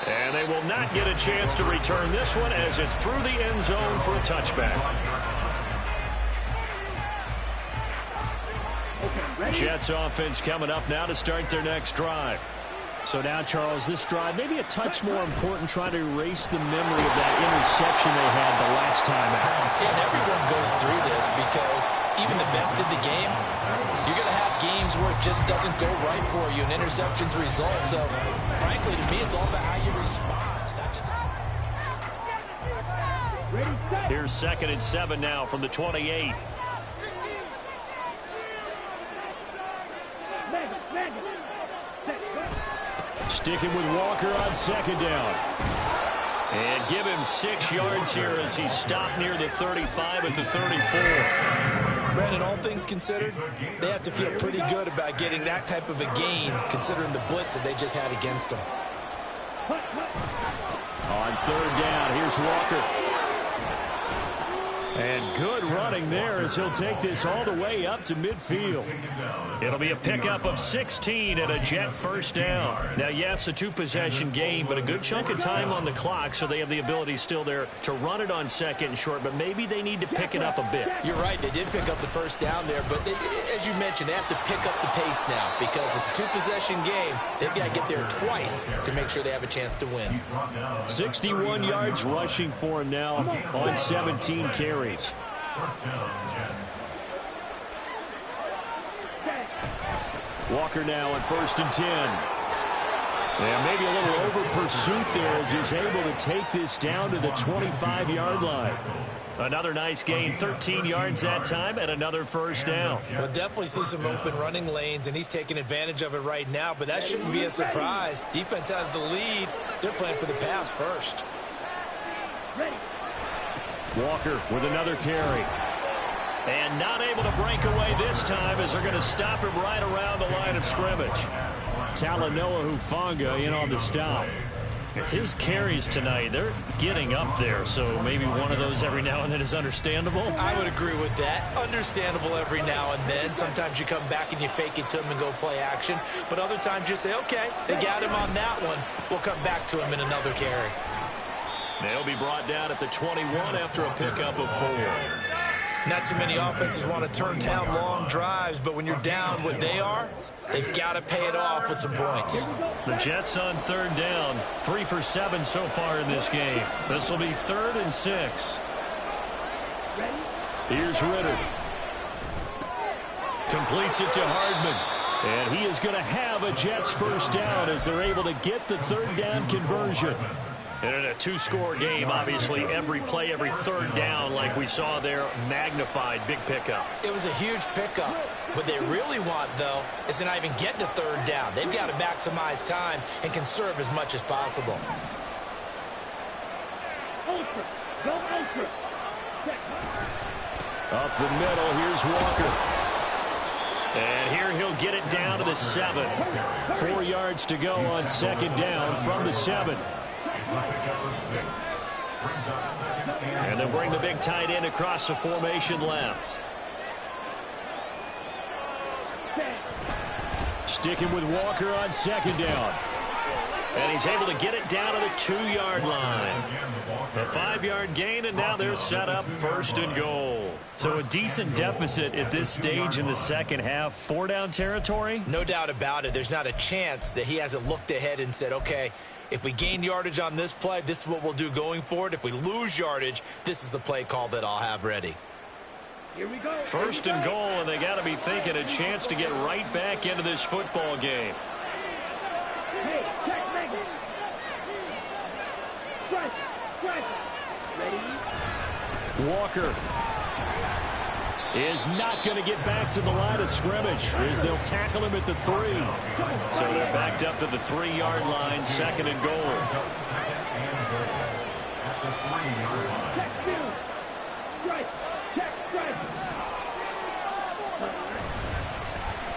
And they will not get a chance to return this one as it's through the end zone for a touchback. Jets offense coming up now to start their next drive. So now, Charles, this drive maybe a touch more important, trying to erase the memory of that interception they had the last time out. And everyone goes through this because even the best in the game, you're going to have games where it just doesn't go right for you and interceptions result. So, frankly, to me, it's all about how you respond. Here's 2nd and 7 now from the 28. Sticking with Walker on 2nd down. And give him 6 yards here as he stopped near the 35 at the 34. Brandon, all things considered, they have to feel pretty good about getting that type of a gain, considering the blitz that they just had against them. On 3rd down, here's Walker. And good running there as he'll take this all the way up to midfield. It'll be a pickup of 16 and a Jet first down. Now, yes, a 2-possession game, but a good chunk of time on the clock, so they have the ability still there to run it on 2nd and short, but maybe they need to pick it up a bit. You're right. They did pick up the first down there, but as you mentioned, they have to pick up the pace now because it's a 2-possession game. They've got to get there twice to make sure they have a chance to win. 61 yards rushing for him now on 17 carries. Walker now on 1st and 10. And maybe a little over pursuit there as he's able to take this down to the 25-yard line. Another nice gain, 13 yards that time, and another first down. We'll definitely see some open running lanes, and he's taking advantage of it right now, but that shouldn't be a surprise. Defense has the lead. They're playing for the pass first. Walker with another carry. And not able to break away this time as they're going to stop him right around the line of scrimmage. Talanoa Hufanga in on the stop. His carries tonight, they're getting up there, so maybe one of those every now and then is understandable. I would agree with that. Understandable every now and then. Sometimes you come back and you fake it to him and go play action. But other times you say, okay, they got him on that one. We'll come back to him in another carry. They'll be brought down at the 21 after a pickup of 4. Not too many offenses want to turn down long drives, but when you're down what they are, they've got to pay it off with some points. The Jets on 3rd down. 3 for 7 so far in this game. This will be 3rd and 6. Here's Ritter. Completes it to Hardman. And he is going to have a Jets first down as they're able to get the 3rd down conversion. And in a 2-score game, obviously, every play, every 3rd down, like we saw there, magnified, big pickup. It was a huge pickup. What they really want, though, is to not even get to 3rd down. They've got to maximize time and conserve as much as possible. Up the middle, here's Walker. And here he'll get it down to the 7. 4 yards to go on 2nd down from the 7. And they'll bring the big tight end across the formation left. Sticking with Walker on 2nd down. And he's able to get it down to the 2-yard line. A 5-yard gain, and now they're set up 1st and goal. So a decent deficit at this stage in the second half. 4-down territory? No doubt about it. There's not a chance that he hasn't looked ahead and said, okay, if we gain yardage on this play, this is what we'll do going forward. If we lose yardage, this is the play call that I'll have ready. Here we go. 1st and goal, and they got to be thinking a chance to get right back into this football game. Hey, check, Megan. Strike. Ready? Walker is not going to get back to the line of scrimmage as they'll tackle him at the 3. So they're backed up to the 3-yard line, 2nd and goal.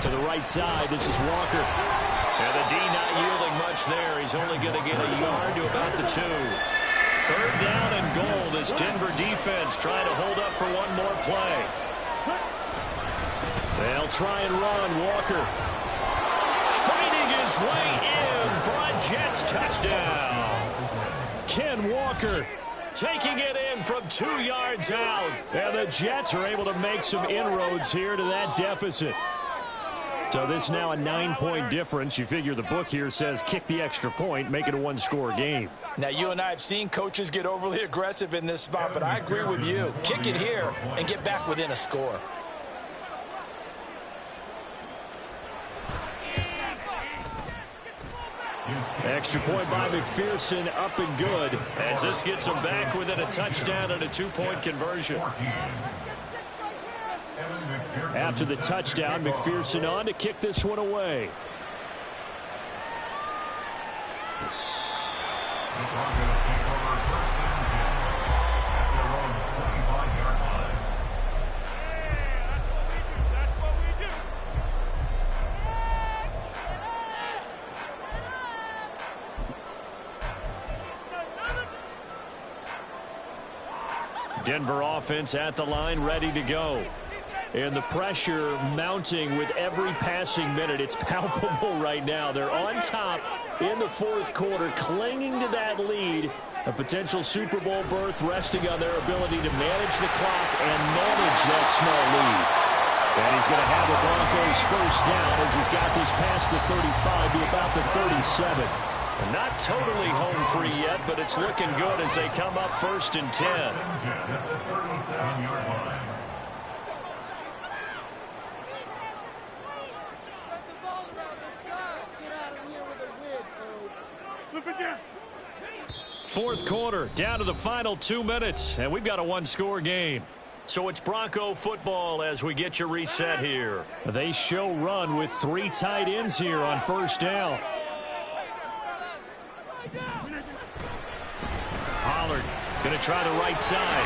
To the right side, this is Walker. And the D not yielding much there. He's only going to get a yard to about the 2. 3rd down and goal. This Denver defense trying to hold up for one more play. They'll try and run. Walker fighting his way in for a Jets touchdown. Ken Walker taking it in from 2 yards out. And the Jets are able to make some inroads here to that deficit. So this now a 9-point difference. You figure the book here says kick the extra point, make it a 1-score game. Now, you and I have seen coaches get overly aggressive in this spot, but I agree with you. Kick it here and get back within a score. Extra point by McPherson, up and good, as this gets them back within a touchdown and a 2-point conversion. After the touchdown, McPherson on to kick this one away. The Broncos take over 1st and 10 at their own 25-yard line. That's what we do. Denver offense at the line, ready to go. And the pressure mounting with every passing minute. It's palpable right now. They're on top in the 4th quarter, clinging to that lead. A potential Super Bowl berth resting on their ability to manage the clock and manage that small lead. And he's going to have the Broncos first down as he's got this past the 35 to about the 37. And not totally home free yet, but it's looking good as they come up 1st and 10. At the 37-yard line. Fourth quarter, down to the final 2 minutes, and we've got a 1-score game. So it's Bronco football as we get you reset here. They show run with 3 tight ends here on 1st down. Pollard going to try the right side.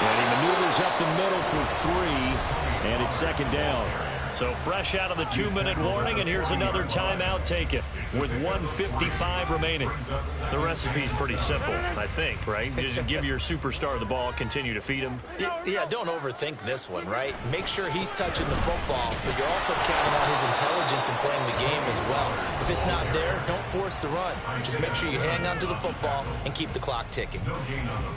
And he maneuvers up the middle for 3, and it's 2nd down. So fresh out of the 2-minute warning, and here's another timeout taken. with 1:55 remaining. The recipe's pretty simple, I think, right? Just give your superstar the ball, continue to feed him. Yeah, don't overthink this one, right? Make sure he's touching the football, but you're also counting on his intelligence in playing the game as well. If it's not there, don't force the run. Just make sure you hang on to the football and keep the clock ticking.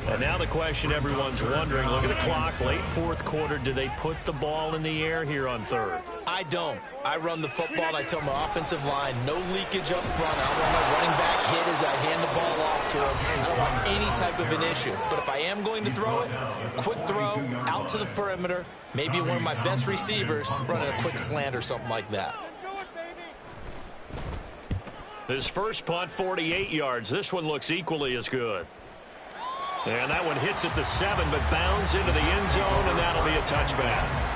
And now the question everyone's wondering, look at the clock, late fourth quarter, do they put the ball in the air here on third? I don't. I run the football, and I tell my offensive line, no leakage up front. I don't want my running back hit as I hand the ball off to him. I don't want any type of an issue. But if I am going to throw it, quick throw, out to the perimeter, maybe one of my best receivers running a quick slant or something like that. His first punt, 48 yards. This one looks equally as good. And that one hits at the 7, but bounds into the end zone, and that'll be a touchback.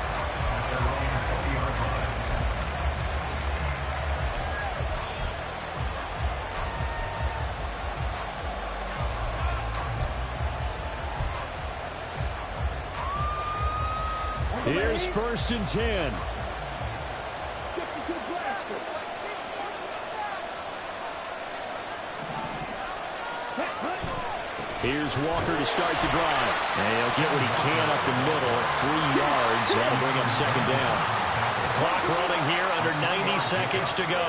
Here's 1st and 10. Here's Walker to start the drive. And he'll get what he can up the middle at 3 yards. That'll bring up 2nd down. Clock rolling here, under 90 seconds to go.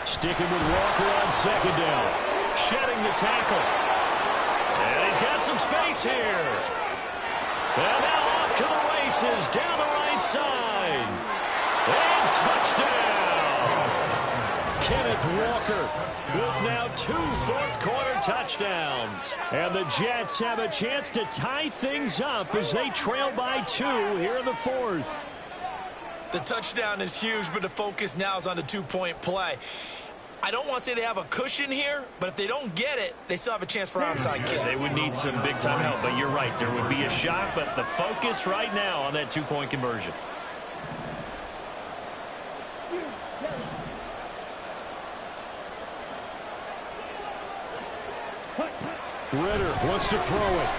Sticking with Walker on 2nd down. Shedding the tackle. And he's got some space here. And now off to the races, down the right side. And touchdown! Kenneth Walker with now 2 fourth-quarter touchdowns. And the Jets have a chance to tie things up as they trail by 2 here in the 4th. The touchdown is huge, but the focus now is on the 2-point play. I don't want to say they have a cushion here, but if they don't get it, they still have a chance for onside kick. They would need some big-time help, but you're right. There would be a shot, but the focus right now on that 2-point conversion. Ritter wants to throw it.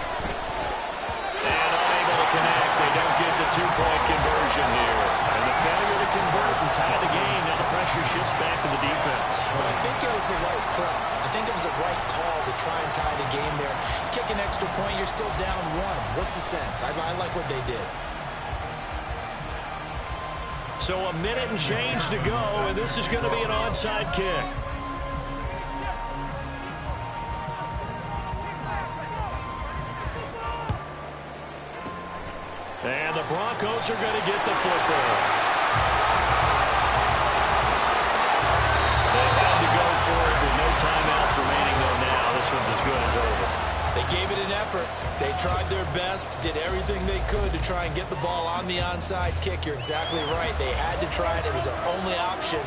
And unable to connect. They don't get the 2-point conversion here. And the failure to convert and tie the game. Now the pressure shifts back to the defense. But I think it was the right play. I think it was the right call to try and tie the game there. Kick an extra point, you're still down 1. What's the sense? I like what they did. So a minute and change to go, and this is going to be an onside kick. And the Broncos are going to get the football. They had to go for it with no timeouts remaining, though, now. This one's as good as over. They gave it an effort. They tried their best, did everything they could to try and get the ball on the onside kick. You're exactly right. They had to try it. It was their only option.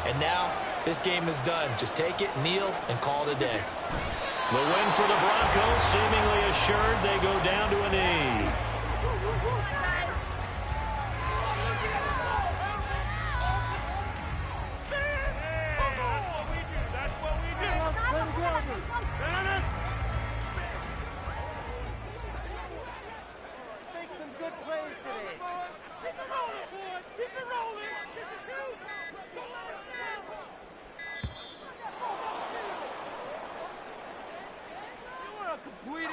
And now this game is done. Just take it, kneel, and call it a day. The win for the Broncos, seemingly assured. They go down to a knee.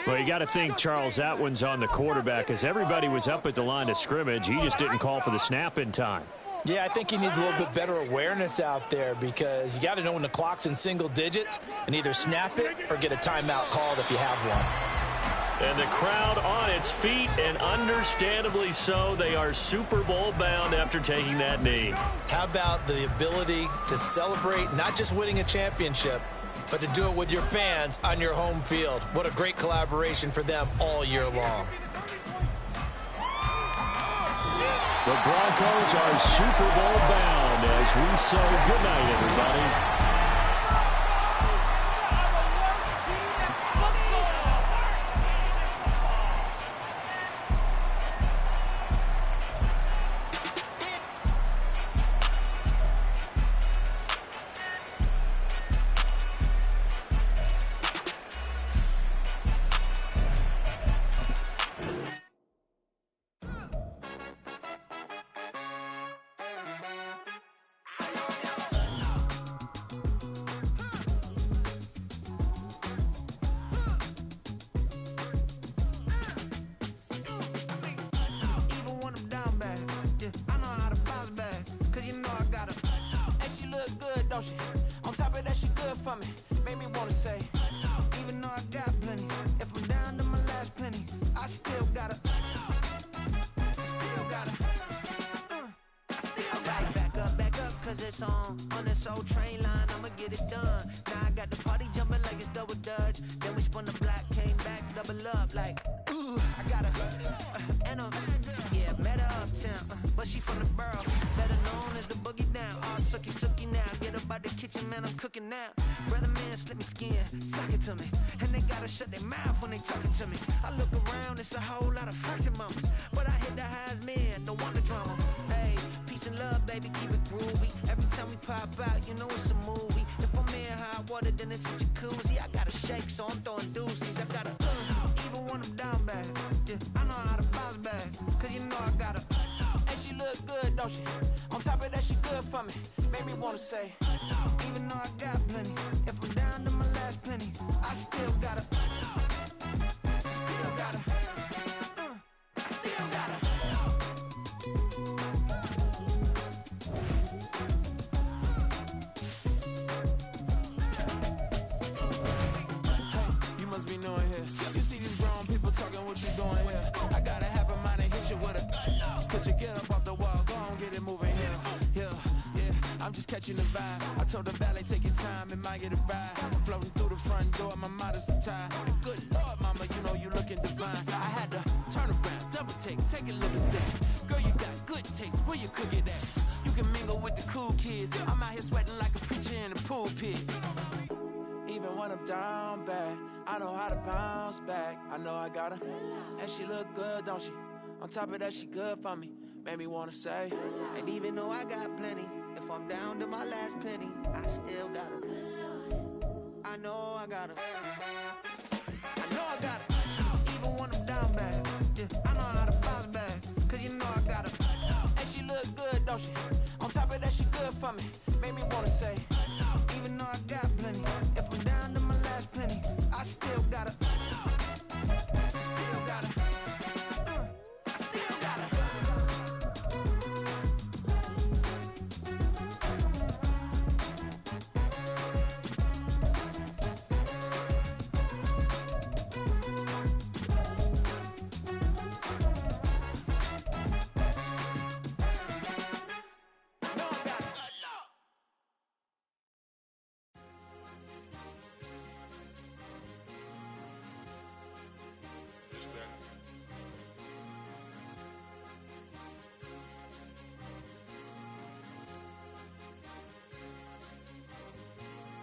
Well, you got to think, Charles, that one's on the quarterback, as everybody was up at the line of scrimmage. He just didn't call for the snap in time. Yeah, I think he needs a little bit better awareness out there, because you got to know when the clock's in single digits and either snap it or get a timeout called if you have one. And the crowd on its feet, and understandably so. They are Super Bowl bound after taking that knee. How about the ability to celebrate not just winning a championship, but to do it with your fans on your home field? What a great collaboration for them all year long. The Broncos are Super Bowl bound as we say goodnight, everybody. don't she? On top of that, she good for me. Made me wanna say, even though I got plenty, if I'm down to my last penny, I still gotta, back up, cause it's on this old train line, I'ma get it done. Now I got the party jumping like it's double dutch. Then we spun the block, came back, double up, like, ooh, I got yeah, met her uptown, but she from the borough, better known as the boogie down. All sookie now, get up out the kitchen, man, I'm cooking now. Brother man, slip me skin, suck it to me, and they gotta shut their mouth when they talking to me. I look around, it's a whole lot of fraction mamas, but I hit the highs, man, don't want the drama. Hey, peace and love, baby, keep it groovy. Every time we pop out, you know it's a movie. If I'm in hot water, then it's a jacuzzi. I gotta shake, so I'm throwing deuces. I gotta, even when I'm down bad, yeah, I know how to bounce back, cause you know I gotta, and she look good, don't she? On top of that, she good for me. Made me wanna say, even though I got plenty, if I'm down to my last penny, I still gotta, must be knowing here. You see these grown people talking, what you doing here? I gotta have a mind and hit you with a split your get up off the wall, go on, get it moving here. Yeah, I'm just catching the vibe. I told the valet, take your time, it might get a ride. Floating through the front door, my modest attire. And good Lord, mama, you know you looking divine. I had to turn around, double take a look at that. Girl, you got good taste, where you cook it at? You can mingle with the cool kids. I'm out here sweating like a preacher in a pool pit. Even when I'm down bad, I know how to bounce back. I know I gotta, and she look good, don't she? On top of that, she good for me. Made me wanna say, and even though I got plenty, if I'm down to my last penny, I still gotta, I know I gotta, even when I'm down bad, yeah, I know how to bounce back, cause you know I gotta, and she look good, don't she? On top of that, she good for me. Made me wanna say, even though I got plenty, if I'm down to my last penny, I still gotta,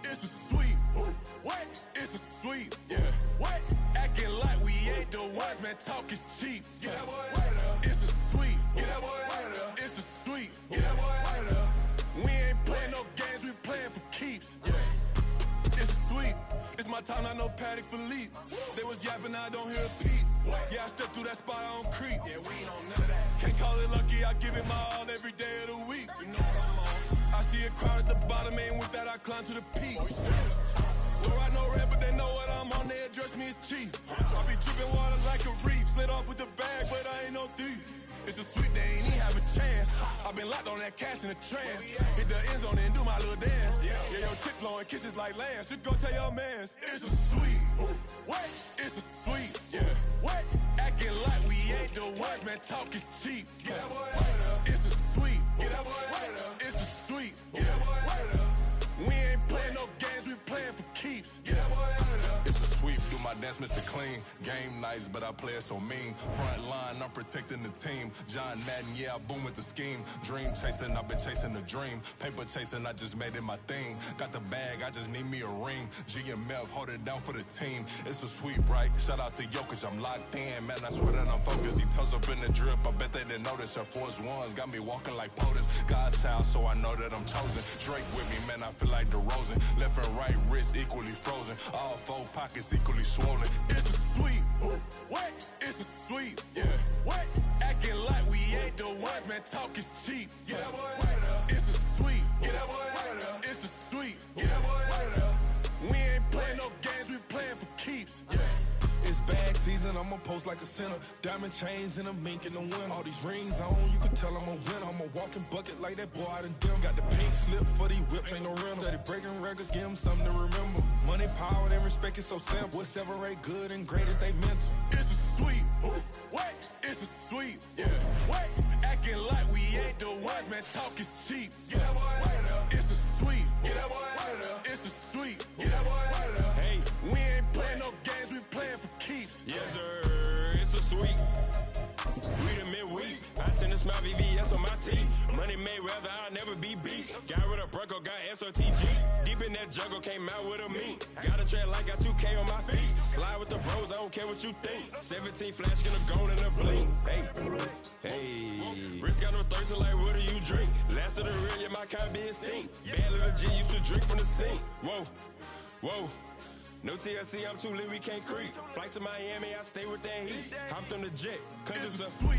It's a sweep. What? It's a sweep. Yeah. What? Acting like we ain't the ones, man. Talk is cheap. Get that boy out of there. It's a sweep. Get that boy out of there. It's a sweep. Get that boy out of there. We ain't playing no games, we playing for keeps. Yeah. It's a sweep. It's my time, not no Paddock Philippe. They was yapping, I don't hear a peep. Yeah, I step through that spot, I don't creep. Yeah, we ain't on none of that. Can't call it lucky, I give it my all every day of the week. You know what I'm on. I see a crowd at the bottom, and with that I climb to the peak. Don't ride no red, but they know what I'm on, they address me as chief. I be dripping water like a reef, slid off with the bag, but I ain't no thief. It's a sweet, they ain't even have a chance. I been locked on that cash in the trance. Hit the end zone and do my little dance. Yeah, your chick blowing kisses like lambs. You go tell your mans. It's a sweet. What? It's a sweet. Yeah. What? Acting like we ain't the ones, man. Talk is cheap. Get that boy out of there. It's a sweet. Get that boy out of there. It's a sweet. Get that boy out of there. We ain't playing no games, we playing for keeps. Get that boy out of there. It's a sweep, do my dance, Mr. Clean. Game nice, but I play it so mean. Front line, I'm protecting the team. John Madden, yeah, I boom with the scheme. Dream chasing, I've been chasing the dream. Paper chasing, I just made it my thing. Got the bag, I just need me a ring. G and Melk, hold it down for the team. It's a sweep, right? Shout out to Jokic, I'm locked in. Man, I swear that I'm focused. He toes up in the drip, I bet they didn't notice. Air Force Ones got me walking like POTUS. God's child, so I know that I'm chosen. Drake with me, man, I feel like DeRozan. Left and right wrist equally frozen. All four pockets equally swollen. It's a sweep. What? It's a sweep. Yeah. What? Acting like we ain't the ones, man. Talk is cheap. Get that boy out of there. It's a sweep. Get that boy out of there. It's a sweep. Get that boy out of there. We ain't playing no games, we playing for keeps. Yeah. It's bags season, I'ma post like a sinner. Diamond chains and a mink in the wind. All these rings on, you can tell I'm a winner. I'm a walking bucket like that boy out in dim. Got the pink slip for these whips, ain't no rental. Steady breaking records, give them something to remember. Money, power, and respect is so simple. What separate good and great is they mental. It's a sweet, what? It's a sweet, yeah. What? Acting like we ain't the ones, man. Talk is cheap. Get that boy out of there. It's a sweet. Get that boy out of there. It's a sweet. Get that boy out of there. Hey, we ain't playing no games, we playing for keeps. Yes, sir. It's a sweet. We the midweek. I tend to smile VVS on my teeth. Money made rather I'll never be beat. Got rid of Bronco, got SOTG. Deep in that jungle, came out with a meat. Got a track like got 2K on my feet. Slide with the bros, I don't care what you think. 17 flash, gonna go in a blink. Hey, hey. Wrist got no thirst, like what do you drink? Last of the real, yeah, my kind be extinct. Bad little G used to drink from the sink. Whoa, whoa. No TLC, I'm too lit, we can't creep. Flight to Miami, I stay with that heat. Hopped on the jet, cause it's a sweet.